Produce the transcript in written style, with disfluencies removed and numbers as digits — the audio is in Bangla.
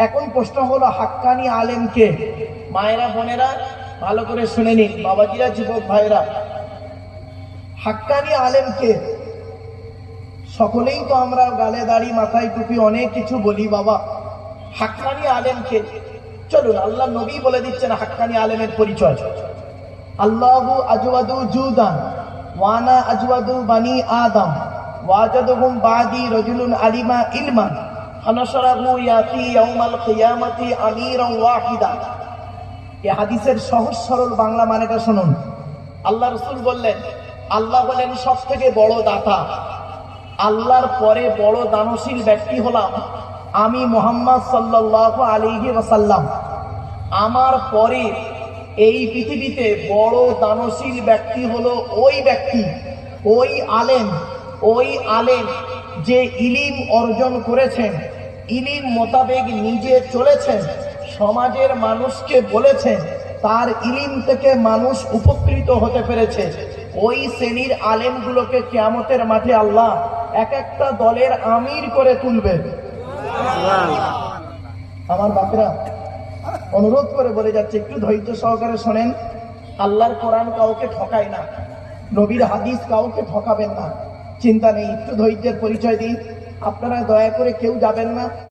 এখন প্রশ্ন হলো, হাক্কানি আলেম কে? মায়েরা বোনেরা ভালো করে শুনে নিন, বাবাজিরা যুবক ভাইরা, হাক্কানি আলেম কে? সকলেই তো আমরা গালে দাড়ি মাথায় টুপি অনেক কিছু বলি, বাবা হাক্কানি আলেম কে? চলুন, আল্লাহ নবী বলে দিচ্ছেন হাক্কানি আলেমের পরিচয়। আল্লাহু আজওয়াদু জুদান ওয়ানা আজওয়াদু বানি আদম ওয়াজাদুহুম বাদি রাজুলুন আলিমা ইলমান হানাশরাহু ইয়াতি ইয়াউমাল কিয়ামাতি আমিরান ওয়াহিদা। এই হাদিসের সহজ সরল বাংলা মানেটা শুনুন। আল্লাহ রাসূল বললেন, আল্লাহ বলেন সবথেকে বড় দাতা, আল্লাহর পরে বড় দানশীল ব্যক্তি হলাম আমি মুহাম্মদ সাল্লাল্লাহু আলাইহি ওয়াসাল্লাম। আমার পরে এই পৃথিবীতে বড় দানশীল ব্যক্তি হলো ওই ব্যক্তি, ওই আলেম যে ইলিম অর্জন করেছেন, ইলিম মোতাবেক নিজে চলেছেন, সমাজের মানুষকে বলেছেন, তার ইলিম থেকে মানুষ উপকৃত হতে পেরেছে। ওই শ্রেণীর আলেমগুলোকে কিয়ামতের মাঠে আল্লাহ এক একটা দলের আমির করে তুলবে। আমার বাপেরা, অনুরোধ করে বলে যাচ্ছে, একটু ধৈর্য সহকারে শোনেন। আল্লাহর কোরআন কাউকে ঠকায় না, নবীর হাদিস কাউকে ঠকাবেন না, চিন্তা নেই। একটু ধৈর্যের পরিচয় দিন। আপনারা দয়া করে কেউ যাবেন না।